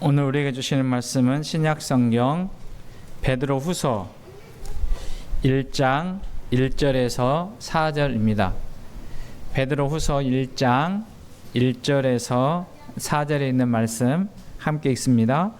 오늘 우리에게 주시는 말씀은 신약성경 베드로후서 1장 1절에서 4절입니다. 베드로후서 1장 1절에서 4절에 있는 말씀 함께 읽습니다.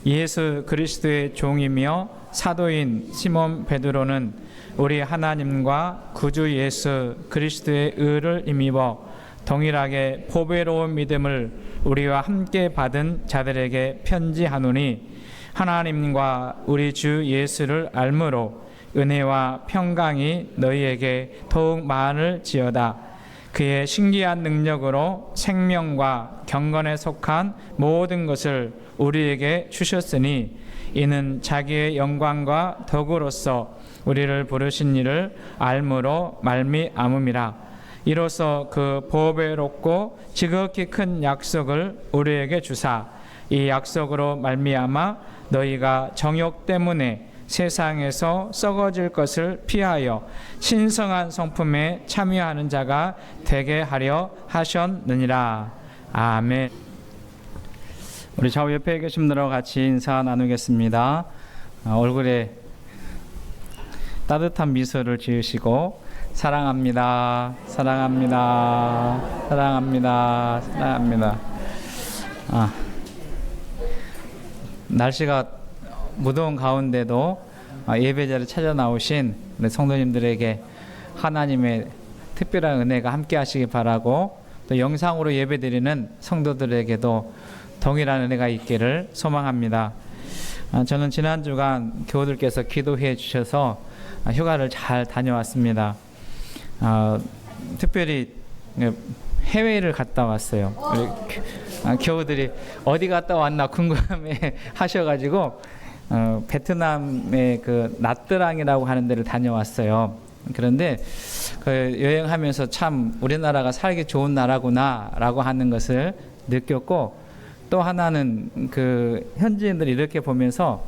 예수 그리스도의 종이며 사도인 시몬 베드로는 우리 하나님과 구주 예수 그리스도의 의를 힘입어 동일하게 보배로운 믿음을 우리와 함께 받은 자들에게 편지하노니 하나님과 우리 주 예수를 알므로 은혜와 평강이 너희에게 더욱 많을지어다. 그의 신기한 능력으로 생명과 경건에 속한 모든 것을 우리에게 주셨으니 이는 자기의 영광과 덕으로서 우리를 부르신 이를 알므로 말미암음이라. 이로써 그 보배롭고 지극히 큰 약속을 우리에게 주사 이 약속으로 말미암아 너희가 정욕 때문에 세상에서 썩어질 것을 피하여 신성한 성품에 참여하는 자가 되게 하려 하셨느니라. 아멘. 우리 좌우 옆에 계신 분들하고 같이 인사 나누겠습니다. 얼굴에 따뜻한 미소를 지으시고 사랑합니다. 사랑합니다. 사랑합니다. 사랑합니다. 날씨가 무더운 가운데도 예배자를 찾아 나오신 우리 성도님들에게 하나님의 특별한 은혜가 함께 하시기 바라고, 또 영상으로 예배드리는 성도들에게도 동일한 은혜가 있기를 소망합니다. 저는 지난 주간 교우들께서 기도해 주셔서 휴가를 잘 다녀왔습니다. 특별히 해외를 갔다 왔어요. 교우들이 어디 갔다 왔나 궁금해 하셔가지고 베트남의 그 나트랑이라고 하는 데를 다녀왔어요. 그런데 그 여행하면서 참 우리나라가 살기 좋은 나라구나라고 하는 것을 느꼈고, 또 하나는 그 현지인들이 이렇게 보면서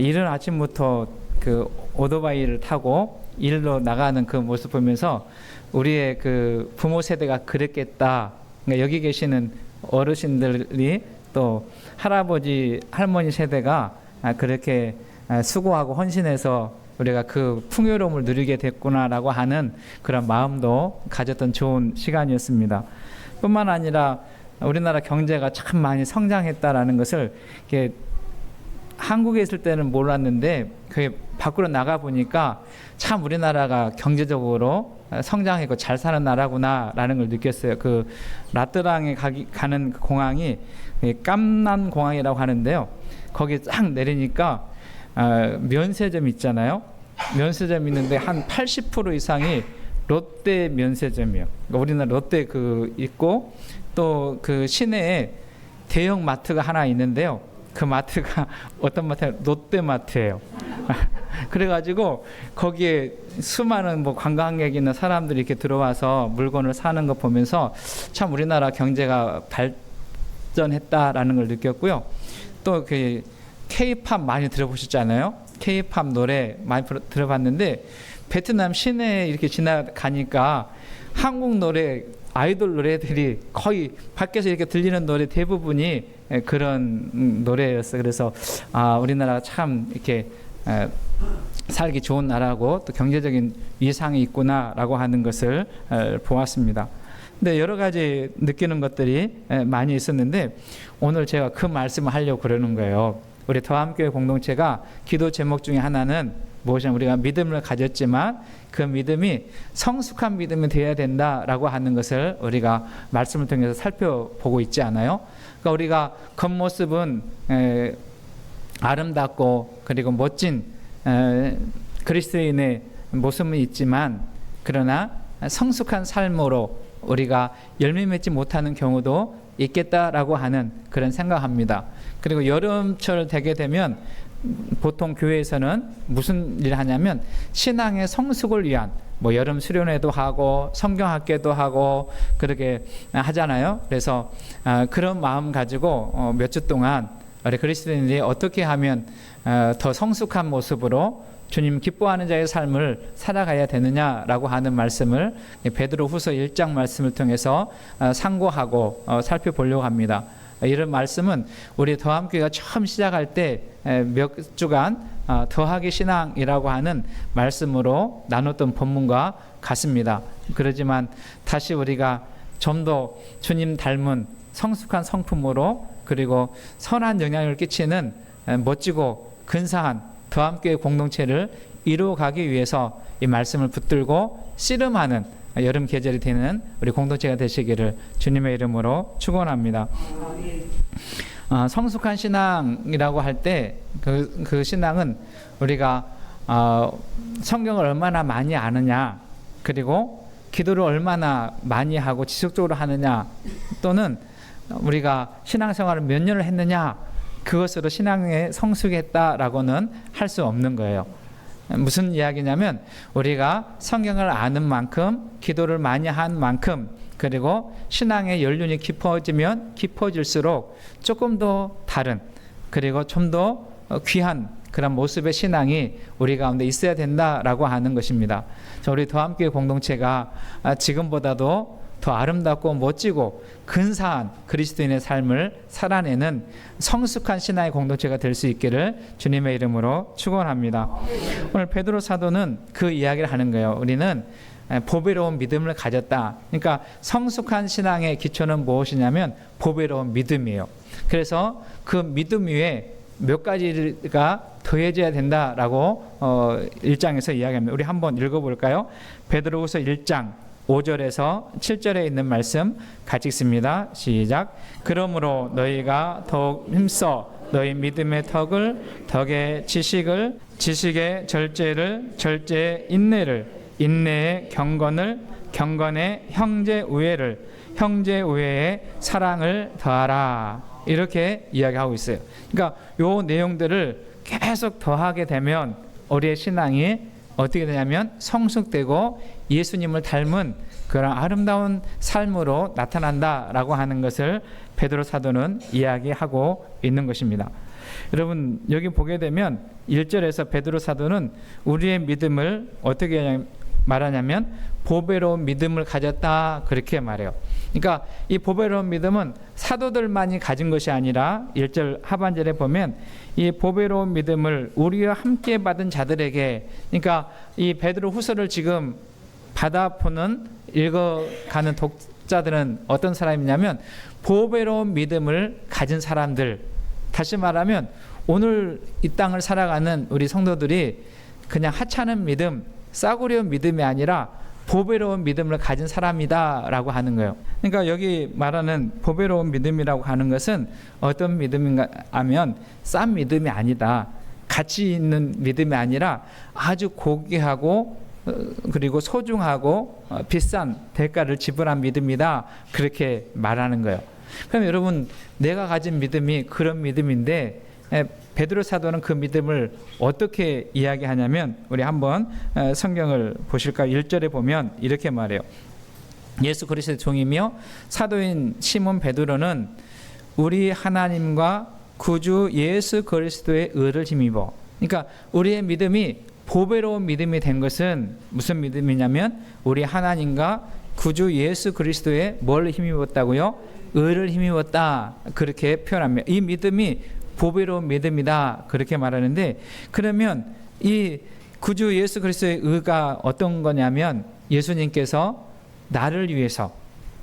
이른 아침부터 그 오토바이를 타고 일로 나가는 그 모습 보면서 우리의 그 부모 세대가 그랬겠다. 그러니까 여기 계시는 어르신들이 또 할아버지 할머니 세대가 그렇게 수고하고 헌신해서 우리가 그 풍요로움을 누리게 됐구나라고 하는 그런 마음도 가졌던 좋은 시간이었습니다. 뿐만 아니라 우리나라 경제가 참 많이 성장했다라는 것을 이렇게 한국에 있을 때는 몰랐는데 그게 밖으로 나가 보니까 참 우리나라가 경제적으로 성장했고 잘 사는 나라구나라는 걸 느꼈어요. 그 나트랑에 가는 그 공항이 깜난 공항이라고 하는데요. 거기 딱 내리니까 면세점 있잖아요. 면세점 있는데 한 80% 이상이 롯데 면세점이에요. 우리나라 롯데 그 있고, 또 그 시내에 대형 마트가 하나 있는데요. 그 마트가 어떤 마트예요? 롯데마트예요. 그래가지고 거기에 수많은 뭐 관광객이나 사람들이 이렇게 들어와서 물건을 사는 거 보면서 참 우리나라 경제가 발전했다라는 걸 느꼈고요. 또 그 K-팝 많이 들어보셨잖아요. K-팝 노래 많이 들어봤는데 베트남 시내에 이렇게 지나가니까 한국 노래, 아이돌 노래들이 거의 밖에서 이렇게 들리는 노래 대부분이 그런 노래였어요. 그래서 우리나라가 참 이렇게 살기 좋은 나라고 또 경제적인 위상이 있구나라고 하는 것을 보았습니다. 근데 여러 가지 느끼는 것들이 많이 있었는데 오늘 제가 그 말씀을 하려고 그러는 거예요. 우리 더함교회 공동체가 기도 제목 중에 하나는 무엇이냐면 우리가 믿음을 가졌지만 그 믿음이 성숙한 믿음이 되어야 된다라고 하는 것을 우리가 말씀을 통해서 살펴보고 있지 않아요? 그러니까 우리가 겉모습은 아름답고 그리고 멋진 그리스도인의 모습은 있지만, 그러나 성숙한 삶으로 우리가 열매 맺지 못하는 경우도 있겠다라고 하는 그런 생각합니다. 그리고 여름철 되게 되면 보통 교회에서는 무슨 일을 하냐면 신앙의 성숙을 위한 뭐 여름 수련회도 하고 성경학교도 하고 그렇게 하잖아요. 그래서 그런 마음 가지고 몇 주 동안 우리 그리스도인들이 어떻게 하면 더 성숙한 모습으로 주님 기뻐하는 자의 삶을 살아가야 되느냐라고 하는 말씀을 베드로후서 1장 말씀을 통해서 상고하고 살펴보려고 합니다. 이런 말씀은 우리 더함교회가 처음 시작할 때 몇 주간 더하기 신앙이라고 하는 말씀으로 나눴던 본문과 같습니다. 그렇지만 다시 우리가 좀 더 주님 닮은 성숙한 성품으로 그리고 선한 영향을 끼치는 멋지고 근사한 더함교회 공동체를 이루어가기 위해서 이 말씀을 붙들고 씨름하는 여름 계절이 되는 우리 공동체가 되시기를 주님의 이름으로 축원합니다. 성숙한 신앙이라고 할 때 그 신앙은 우리가 성경을 얼마나 많이 아느냐, 그리고 기도를 얼마나 많이 하고 지속적으로 하느냐, 또는 우리가 신앙생활을 몇 년을 했느냐, 그것으로 신앙에 성숙했다라고는 할 수 없는 거예요. 무슨 이야기냐면 우리가 성경을 아는 만큼, 기도를 많이 한 만큼, 그리고 신앙의 연륜이 깊어지면 깊어질수록 조금 더 다른, 그리고 좀 더 귀한 그런 모습의 신앙이 우리 가운데 있어야 된다라고 하는 것입니다. 우리 더함교회 공동체가 지금보다도 더 아름답고 멋지고 근사한 그리스도인의 삶을 살아내는 성숙한 신앙의 공동체가 될 수 있기를 주님의 이름으로 축원합니다. 오늘 베드로 사도는 그 이야기를 하는 거예요. 우리는 보배로운 믿음을 가졌다. 그러니까 성숙한 신앙의 기초는 무엇이냐면 보배로운 믿음이에요. 그래서 그 믿음 위에 몇 가지가 더해져야 된다라고 1장에서 이야기합니다. 우리 한번 읽어볼까요? 베드로후서 1장 5절에서 7절에 있는 말씀 같이 읽습니다. 시작. 그러므로 너희가 더욱 힘써 너희 믿음의 덕의 지식을, 지식의 절제를, 절제의 인내를, 인내의 경건의 형제 우애를, 형제 우애의 사랑을 더하라. 이렇게 이야기하고 있어요. 그러니까 요 내용들을 계속 더하게 되면 우리의 신앙이 어떻게 되냐면 성숙되고 예수님을 닮은 그런 아름다운 삶으로 나타난다라고 하는 것을 베드로 사도는 이야기하고 있는 것입니다. 여러분 여기 보게 되면 1절에서 베드로 사도는 우리의 믿음을 어떻게 말하냐면 보배로운 믿음을 가졌다 그렇게 말해요. 그러니까 이 보배로운 믿음은 사도들만이 가진 것이 아니라 1절 하반절에 보면 이 보배로운 믿음을 우리와 함께 받은 자들에게, 그러니까 이 베드로 후서를 지금 받아보는 읽어가는 독자들은 어떤 사람이냐면 보배로운 믿음을 가진 사람들, 다시 말하면 오늘 이 땅을 살아가는 우리 성도들이 그냥 하찮은 믿음, 싸구려 믿음이 아니라 보배로운 믿음을 가진 사람이다라고 하는 거예요. 그러니까 여기 말하는 보배로운 믿음이라고 하는 것은 어떤 믿음인가 하면 싼 믿음이 아니다. 가치 있는 믿음이 아니라 아주 고귀하고 그리고 소중하고 비싼 대가를 지불한 믿음이다. 그렇게 말하는 거예요. 그럼 여러분 내가 가진 믿음이 그런 믿음인데 베드로 사도는 그 믿음을 어떻게 이야기하냐면 우리 한번 성경을 보실까요? 1절에 보면 이렇게 말해요. 예수 그리스도의 종이며 사도인 시몬 베드로는 우리 하나님과 구주 예수 그리스도의 의를 힘입어. 그러니까 우리의 믿음이 보배로운 믿음이 된 것은 무슨 믿음이냐면 우리 하나님과 구주 예수 그리스도의 뭘 힘입었다고요? 의를 힘입었다. 그렇게 표현합니다. 이 믿음이 보배로운 믿음이다 그렇게 말하는데, 그러면 이 구주 예수 그리스도의 의가 어떤 거냐면 예수님께서 나를 위해서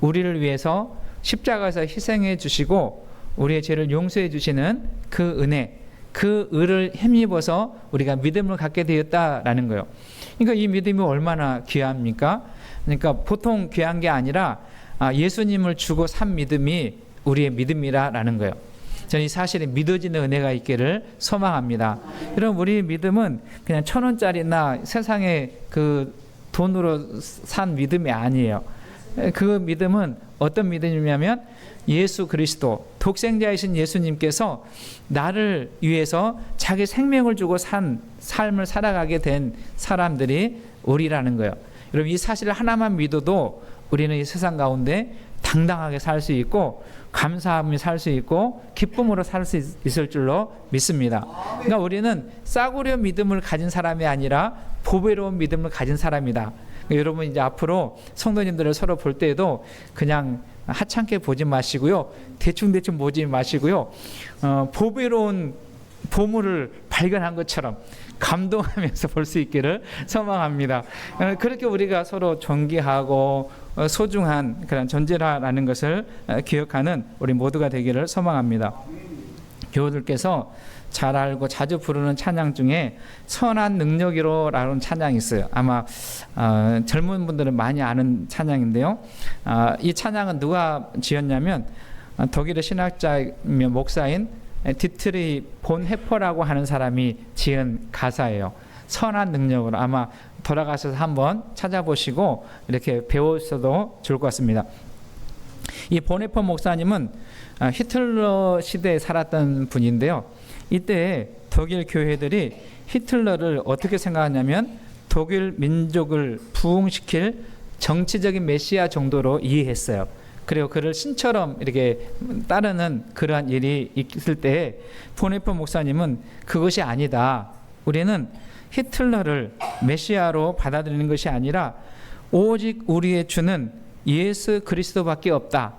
우리를 위해서 십자가에서 희생해 주시고 우리의 죄를 용서해 주시는 그 은혜, 그 의를 힘입어서 우리가 믿음을 갖게 되었다라는 거예요. 그러니까 이 믿음이 얼마나 귀합니까? 그러니까 보통 귀한 게 아니라 예수님을 주고 산 믿음이 우리의 믿음이라는 거예요. 저는 이 사실에 믿어지는 은혜가 있기를 소망합니다. 여러분 우리 믿음은 그냥 1,000원짜리나 세상에 그 돈으로 산 믿음이 아니에요. 그 믿음은 어떤 믿음이냐면 예수 그리스도 독생자이신 예수님께서 나를 위해서 자기 생명을 주고 산 삶을 살아가게 된 사람들이 우리라는 거예요. 여러분 이 사실 하나만 믿어도 우리는 이 세상 가운데 당당하게 살 수 있고 감사함이 살 수 있고 기쁨으로 살 수 있을 줄로 믿습니다. 그러니까 우리는 싸구려 믿음을 가진 사람이 아니라 보배로운 믿음을 가진 사람이다. 그러니까 여러분 이제 앞으로 성도님들을 서로 볼 때에도 그냥 하찮게 보지 마시고요. 대충 보지 마시고요. 보배로운 보물을 발견한 것처럼 감동하면서 볼 수 있기를 소망합니다. 그렇게 우리가 서로 존귀하고 소중한 그런 존재라는 것을 기억하는 우리 모두가 되기를 소망합니다. 교우들께서 잘 알고 자주 부르는 찬양 중에 선한 능력이로라는 찬양이 있어요. 아마 젊은 분들은 많이 아는 찬양인데요. 이 찬양은 누가 지었냐면 독일의 신학자이며 목사인 디트리 본 헤퍼라고 하는 사람이 지은 가사예요. 선한 능력으로. 아마 돌아가셔서 한번 찾아보시고 이렇게 배우셔도 좋을 것 같습니다. 이 본 헤퍼 목사님은 히틀러 시대에 살았던 분인데요. 이때 독일 교회들이 히틀러를 어떻게 생각하냐면 독일 민족을 부흥시킬 정치적인 메시아 정도로 이해했어요. 그리고 그를 신처럼 이렇게 따르는 그러한 일이 있을 때 본 헤퍼 목사님은 그것이 아니다. 우리는 히틀러를 메시아로 받아들이는 것이 아니라 오직 우리의 주는 예수 그리스도밖에 없다.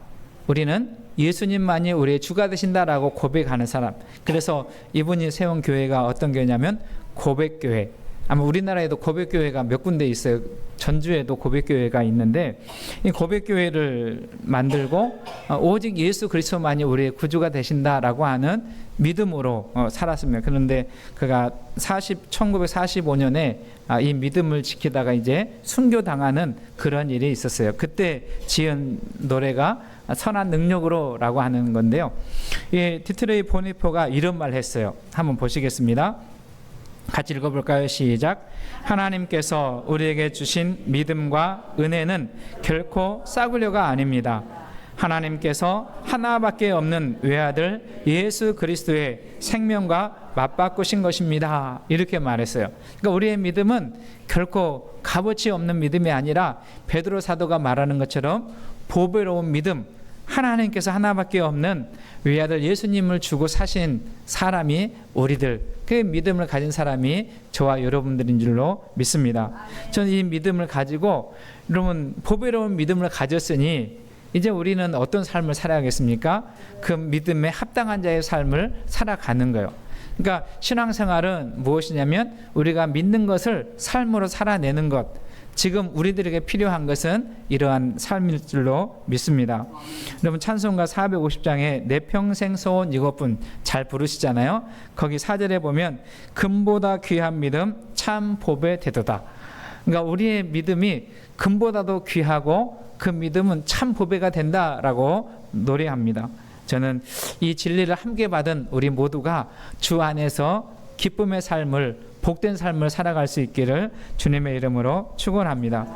우리는 예수님만이 우리의 주가 되신다라고 고백하는 사람. 그래서 이분이 세운 교회가 어떤 교회냐면 고백교회. 아마 우리나라에도 고백교회가 몇 군데 있어요. 전주에도 고백교회가 있는데 이 고백교회를 만들고 오직 예수 그리스도만이 우리의 구주가 되신다라고 하는 믿음으로 살았습니다. 그런데 그가 1945년에 이 믿음을 지키다가 이제 순교당하는 그런 일이 있었어요. 그때 지은 노래가 선한 능력으로라고 하는 건데요. 이 디트레이 본 헤퍼가 이런 말 했어요. 한번 보시겠습니다. 같이 읽어볼까요? 시작. 하나님께서 우리에게 주신 믿음과 은혜는 결코 싹으려가 아닙니다. 하나님께서 하나밖에 없는 외아들 예수 그리스도의 생명과 맞바꾸신 것입니다. 이렇게 말했어요. 그러니까 우리의 믿음은 결코 값어치 없는 믿음이 아니라 베드로 사도가 말하는 것처럼 보배로운 믿음, 하나님께서 하나밖에 없는 외아들 예수님을 주고 사신 사람이 우리들, 그 믿음을 가진 사람이 저와 여러분들인 줄로 믿습니다. 저는 이 믿음을 가지고 여러분 보배로운 믿음을 가졌으니 이제 우리는 어떤 삶을 살아야겠습니까? 그 믿음에 합당한 자의 삶을 살아가는 거예요. 그러니까 신앙생활은 무엇이냐면 우리가 믿는 것을 삶으로 살아내는 것. 지금 우리들에게 필요한 것은 이러한 삶일 줄로 믿습니다. 여러분 찬송가 450장에 내 평생 소원 이것뿐 잘 부르시잖아요. 거기 4절에 보면 금보다 귀한 믿음 참 보배 되도다. 그러니까 우리의 믿음이 금보다도 귀하고 그 믿음은 참 보배가 된다라고 노래합니다. 저는 이 진리를 함께 받은 우리 모두가 주 안에서 기쁨의 삶을, 복된 삶을 살아갈 수 있기를 주님의 이름으로 축원합니다.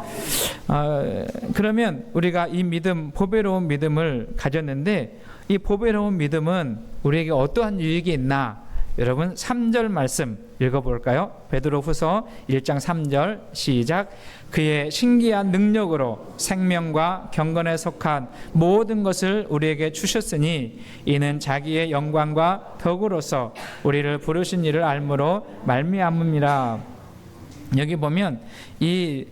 그러면 우리가 이 믿음, 보배로운 믿음을 가졌는데 이 보배로운 믿음은 우리에게 어떠한 유익이 있나? 여러분 3절 말씀 읽어볼까요? 베드로후서 1장 3절 시작. 그의 신기한 능력으로 생명과 경건에 속한 모든 것을 우리에게 주셨으니 이는 자기의 영광과 덕으로서 우리를 부르신 이를 알므로 말미암음이라. 여기 보면 이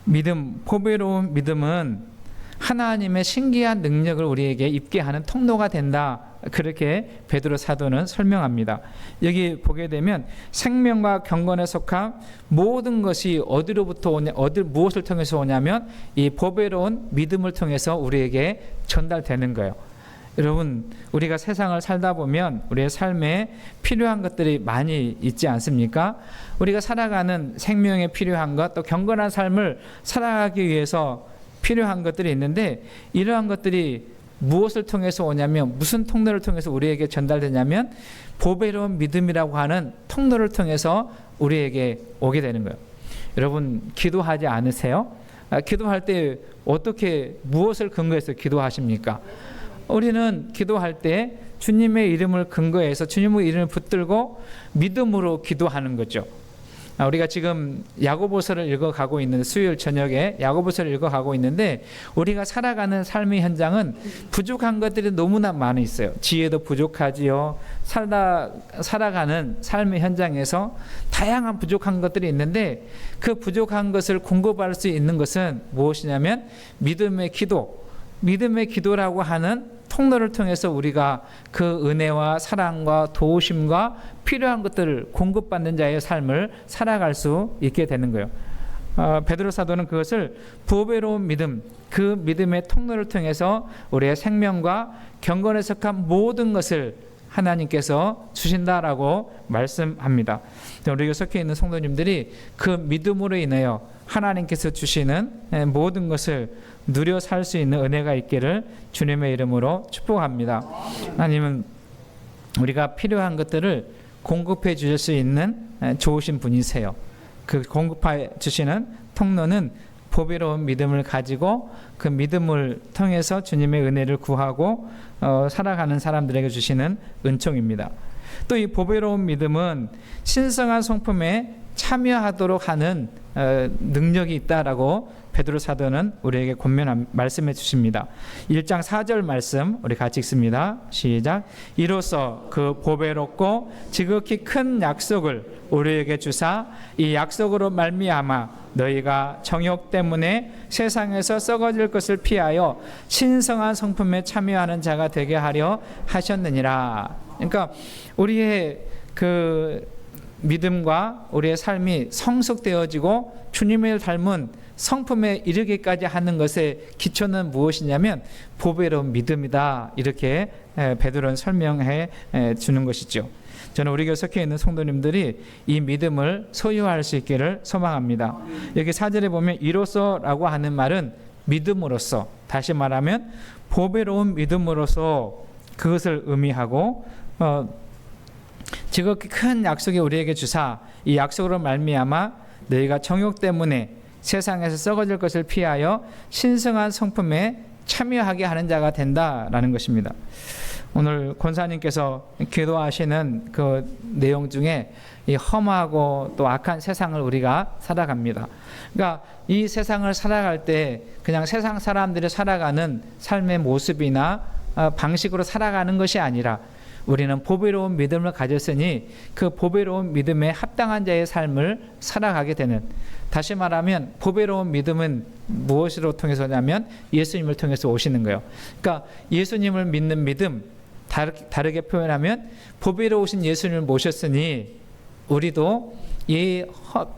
믿음, 보배로운 믿음은 하나님의 신기한 능력을 우리에게 입게 하는 통로가 된다. 그렇게 베드로 사도는 설명합니다. 여기 보게 되면 생명과 경건에 속한 모든 것이 어디로부터 오냐, 무엇을 통해서 오냐면 이 보배로운 믿음을 통해서 우리에게 전달되는 거예요. 여러분, 우리가 세상을 살다 보면 우리의 삶에 필요한 것들이 많이 있지 않습니까? 우리가 살아가는 생명에 필요한 것, 또 경건한 삶을 살아가기 위해서 필요한 것들이 있는데 이러한 것들이 무엇을 통해서 오냐면 무슨 통로를 통해서 우리에게 전달되냐면 보배로운 믿음이라고 하는 통로를 통해서 우리에게 오게 되는 거예요. 여러분 기도하지 않으세요? 기도할 때 어떻게 무엇을 근거해서 기도하십니까? 우리는 기도할 때 주님의 이름을 근거해서 주님의 이름을 붙들고 믿음으로 기도하는 거죠. 우리가 지금 야고보서를 읽어가고 있는데 수요일 저녁에 야고보서를 읽어가고 있는데 우리가 살아가는 삶의 현장은 부족한 것들이 너무나 많이 있어요. 지혜도 부족하지요. 살아가는 삶의 현장에서 다양한 부족한 것들이 있는데 그 부족한 것을 공급할 수 있는 것은 무엇이냐면 믿음의 기도, 믿음의 기도라고 하는 통로를 통해서 우리가 그 은혜와 사랑과 도우심과 필요한 것들을 공급받는 자의 삶을 살아갈 수 있게 되는 거예요. 베드로 사도는 그것을 보배로운 믿음, 그 믿음의 통로를 통해서 우리의 생명과 경건에 속한 모든 것을 하나님께서 주신다라고 말씀합니다. 우리가 속해 있는 성도님들이 그 믿음으로 인하여 하나님께서 주시는 모든 것을 누려 살 수 있는 은혜가 있기를 주님의 이름으로 축복합니다. 하나님은 우리가 필요한 것들을 공급해 주실 수 있는 좋으신 분이세요. 그 공급해 주시는 통로는 보배로운 믿음을 가지고 그 믿음을 통해서 주님의 은혜를 구하고 살아가는 사람들에게 주시는 은총입니다. 또 이 보배로운 믿음은 신성한 성품에 참여하도록 하는 능력이 있다라고 베드로 사도는 우리에게 말씀해 주십니다. 1장 4절 말씀 우리 같이 읽습니다. 시작. 이로써 그 보배롭고 지극히 큰 약속을 우리에게 주사 이 약속으로 말미암아 너희가 정욕 때문에 세상에서 썩어질 것을 피하여 신성한 성품에 참여하는 자가 되게 하려 하셨느니라. 그러니까 우리의 그 믿음과 우리의 삶이 성숙되어지고 주님을 닮은 성품에 이르기까지 하는 것의 기초는 무엇이냐면 보배로운 믿음이다. 이렇게 베드로는 설명해 주는 것이죠. 저는 우리 교회 속해 있는 성도님들이 이 믿음을 소유할 수 있기를 소망합니다. 여기 4절에 보면 이로써라고 하는 말은 믿음으로써, 다시 말하면 보배로운 믿음으로써 그것을 의미하고 지극히 큰 약속이 우리에게 주사 이 약속으로 말미암아 너희가 정욕 때문에 세상에서 썩어질 것을 피하여 신성한 성품에 참여하게 하는 자가 된다라는 것입니다. 오늘 권사님께서 기도하시는 그 내용 중에 이 험하고 또 악한 세상을 우리가 살아갑니다. 그러니까 이 세상을 살아갈 때 그냥 세상 사람들이 살아가는 삶의 모습이나 방식으로 살아가는 것이 아니라 우리는 보배로운 믿음을 가졌으니 그 보배로운 믿음에 합당한 자의 삶을 살아가게 되는, 다시 말하면 보배로운 믿음은 무엇으로 통해서냐면 예수님을 통해서 오시는 거예요. 그러니까 예수님을 믿는 믿음, 다르게 표현하면 보배로우신 예수님을 모셨으니 우리도 이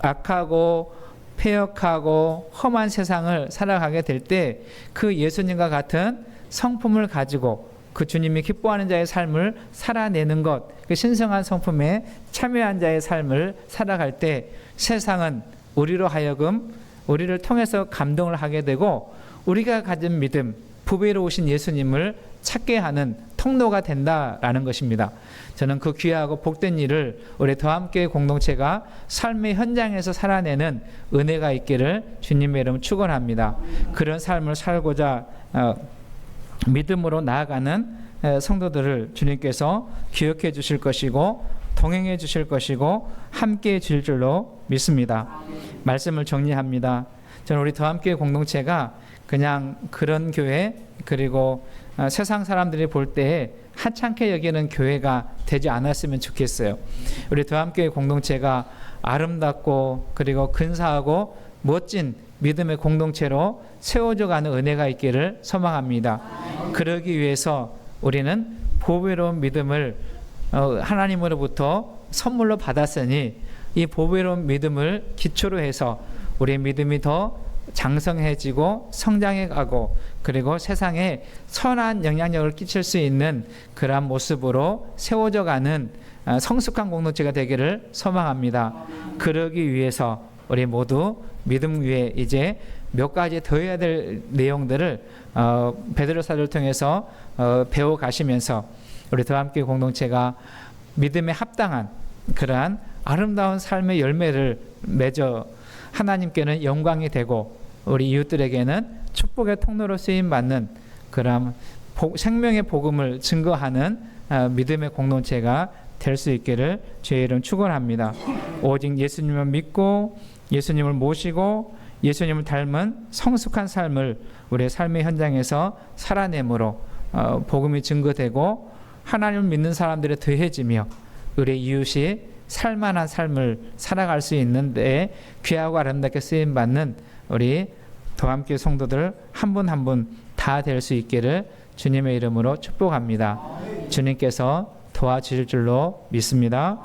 악하고 폐역하고 험한 세상을 살아가게 될 때 그 예수님과 같은 성품을 가지고 그 주님이 기뻐하는 자의 삶을 살아내는 것, 그 신성한 성품에 참여한 자의 삶을 살아갈 때 세상은 우리로 하여금 우리를 통해서 감동을 하게 되고 우리가 가진 믿음, 보배로우신 예수님을 찾게 하는 통로가 된다라는 것입니다. 저는 그 귀하고 복된 일을 우리 더함교회 공동체가 삶의 현장에서 살아내는 은혜가 있기를 주님의 이름 축원합니다. 그런 삶을 살고자 믿음으로 나아가는 성도들을 주님께서 기억해 주실 것이고 동행해 주실 것이고 함께 해 주실 줄로 믿습니다. 말씀을 정리합니다. 저는 우리 더함교회 공동체가 그냥 그런 교회, 그리고 세상 사람들이 볼 때에 하찮게 여기는 교회가 되지 않았으면 좋겠어요. 우리 더함교회 공동체가 아름답고 그리고 근사하고 멋진 믿음의 공동체로 세워져 가는 은혜가 있기를 소망합니다. 그러기 위해서 우리는 보배로운 믿음을 하나님으로부터 선물로 받았으니 이 보배로운 믿음을 기초로 해서 우리의 믿음이 더 장성해지고 성장해 가고 그리고 세상에 선한 영향력을 끼칠 수 있는 그러한 모습으로 세워져 가는 성숙한 공동체가 되기를 소망합니다. 그러기 위해서 우리 모두 믿음 위에 이제 몇 가지 더 해야 될 내용들을 베드로 사도를 통해서 배워 가시면서 우리 더함교회 공동체가 믿음에 합당한 그러한 아름다운 삶의 열매를 맺어 하나님께는 영광이 되고 우리 이웃들에게는 축복의 통로로 쓰임 받는 그런 생명의 복음을 증거하는 믿음의 공동체가 될 수 있기를 주의 이름 축원합니다. 오직 예수님을 믿고 예수님을 모시고 예수님을 닮은 성숙한 삶을 우리의 삶의 현장에서 살아내므로 복음이 증거되고 하나님을 믿는 사람들이 더해지며 우리 이웃이 살만한 삶을 살아갈 수 있는데 귀하고 아름답게 쓰임받는 우리 더함교회 성도들 한 분 한 분 다 다 될 수 있기를 주님의 이름으로 축복합니다. 주님께서 도와주실 줄로 믿습니다.